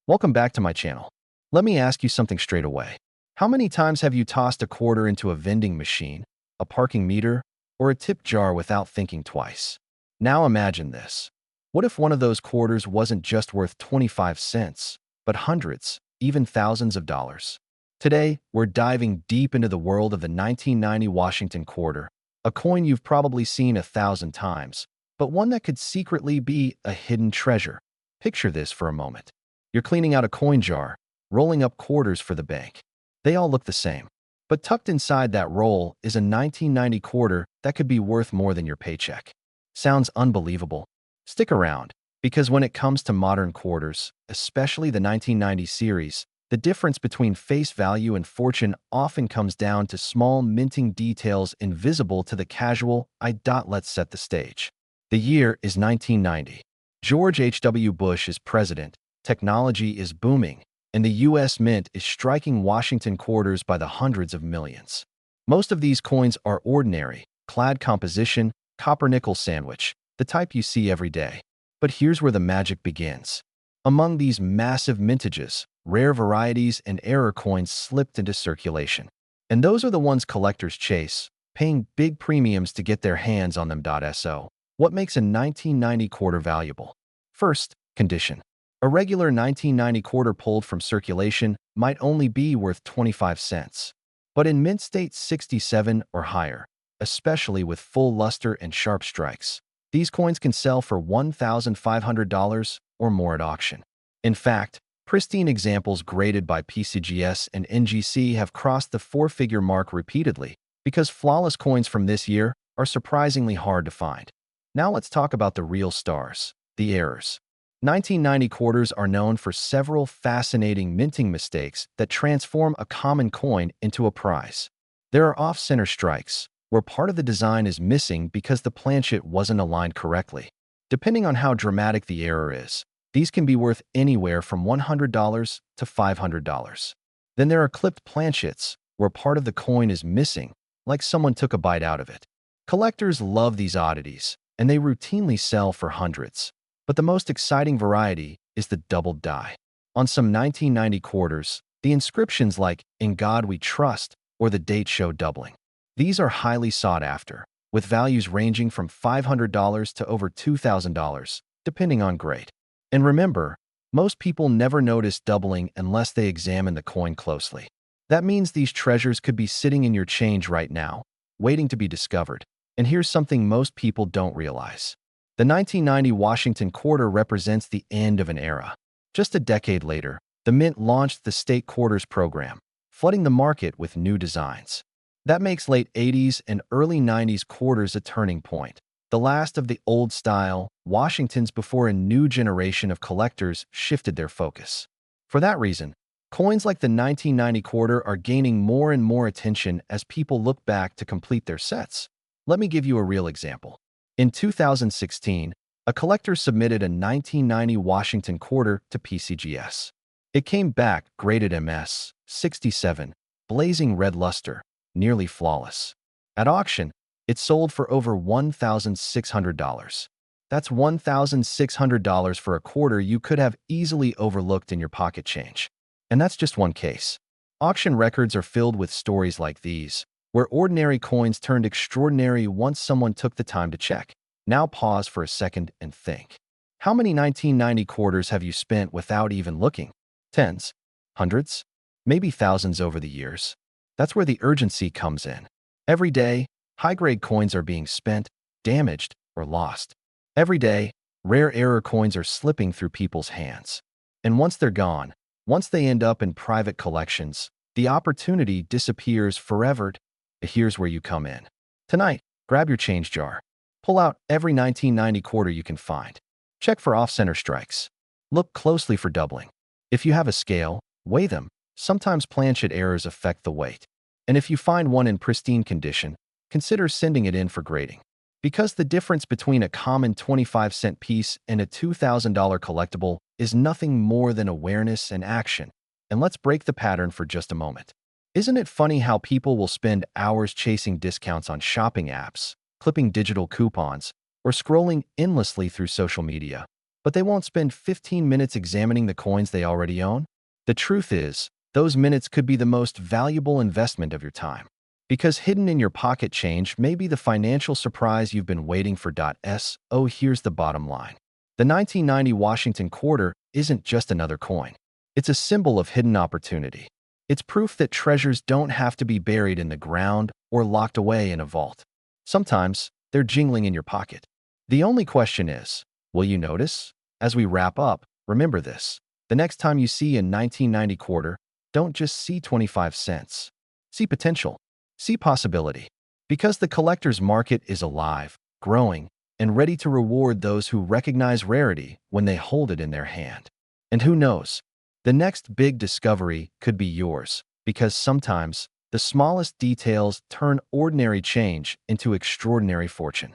Welcome back to my channel. Let me ask you something straight away. How many times have you tossed a quarter into a vending machine, a parking meter, or a tip jar without thinking twice? Now imagine this. What if one of those quarters wasn't just worth 25 cents, but hundreds, even thousands of dollars? Today, we're diving deep into the world of the 1990 Washington quarter, a coin you've probably seen 1,000 times, but one that could secretly be a hidden treasure. Picture this for a moment. You're cleaning out a coin jar, rolling up quarters for the bank. They all look the same. But tucked inside that roll is a 1990 quarter that could be worth more than your paycheck. Sounds unbelievable? Stick around, because when it comes to modern quarters, especially the 1990 series, the difference between face value and fortune often comes down to small minting details invisible to the casual eye. Let's set the stage. The year is 1990. George H.W. Bush is president, technology is booming, and the U.S. Mint is striking Washington quarters by the hundreds of millions. Most of these coins are ordinary, clad composition, copper-nickel sandwich, the type you see every day. But here's where the magic begins. Among these massive mintages, rare varieties and error coins slipped into circulation. And those are the ones collectors chase, paying big premiums to get their hands on them. So, what makes a 1990 quarter valuable? First, condition. A regular 1990 quarter pulled from circulation might only be worth 25 cents. But in mint state 67 or higher, especially with full luster and sharp strikes, these coins can sell for $1,500 or more at auction. In fact, pristine examples graded by PCGS and NGC have crossed the four-figure mark repeatedly because flawless coins from this year are surprisingly hard to find. Now let's talk about the real stars, the errors. 1990 quarters are known for several fascinating minting mistakes that transform a common coin into a prize. There are off-center strikes, where part of the design is missing because the planchet wasn't aligned correctly. Depending on how dramatic the error is, these can be worth anywhere from $100 to $500. Then there are clipped planchets, where part of the coin is missing, like someone took a bite out of it. Collectors love these oddities, and they routinely sell for hundreds. But the most exciting variety is the doubled die. On some 1990 quarters, the inscriptions like "In God We Trust" or the date show doubling. These are highly sought after, with values ranging from $500 to over $2,000, depending on grade. And remember, most people never notice doubling unless they examine the coin closely. That means these treasures could be sitting in your change right now, waiting to be discovered. And here's something most people don't realize. The 1990 Washington quarter represents the end of an era. Just a decade later, the Mint launched the State Quarters program, flooding the market with new designs. That makes late 80s and early 90s quarters a turning point, the last of the old-style Washingtons before a new generation of collectors shifted their focus. For that reason, coins like the 1990 quarter are gaining more and more attention as people look back to complete their sets. Let me give you a real example. In 2016, a collector submitted a 1990 Washington quarter to PCGS. It came back graded MS 67, blazing red luster, nearly flawless. At auction, it sold for over $1,600. That's $1,600 for a quarter you could have easily overlooked in your pocket change. And that's just one case. Auction records are filled with stories like these, where ordinary coins turned extraordinary once someone took the time to check. Now pause for a second and think. How many 1990 quarters have you spent without even looking? Tens? Hundreds? Maybe thousands over the years? That's where the urgency comes in. Every day, high-grade coins are being spent, damaged, or lost. Every day, rare error coins are slipping through people's hands. And once they're gone, once they end up in private collections, the opportunity disappears forever. Here's where you come in. Tonight, grab your change jar. Pull out every 1990 quarter you can find. Check for off-center strikes. Look closely for doubling. If you have a scale, weigh them. Sometimes planchet errors affect the weight. And if you find one in pristine condition, consider sending it in for grading. Because the difference between a common 25-cent piece and a $2,000 collectible is nothing more than awareness and action. And let's break the pattern for just a moment. Isn't it funny how people will spend hours chasing discounts on shopping apps, clipping digital coupons, or scrolling endlessly through social media, but they won't spend 15 minutes examining the coins they already own? The truth is, those minutes could be the most valuable investment of your time. Because hidden in your pocket change may be the financial surprise you've been waiting for. So here's the bottom line. The 1990 Washington quarter isn't just another coin. It's a symbol of hidden opportunity. It's proof that treasures don't have to be buried in the ground or locked away in a vault. Sometimes, they're jingling in your pocket. The only question is, will you notice? As we wrap up, remember this. The next time you see a 1990 quarter, don't just see 25 cents. See potential. See possibility. Because the collector's market is alive, growing, and ready to reward those who recognize rarity when they hold it in their hand. And who knows? The next big discovery could be yours, because sometimes the smallest details turn ordinary change into extraordinary fortune.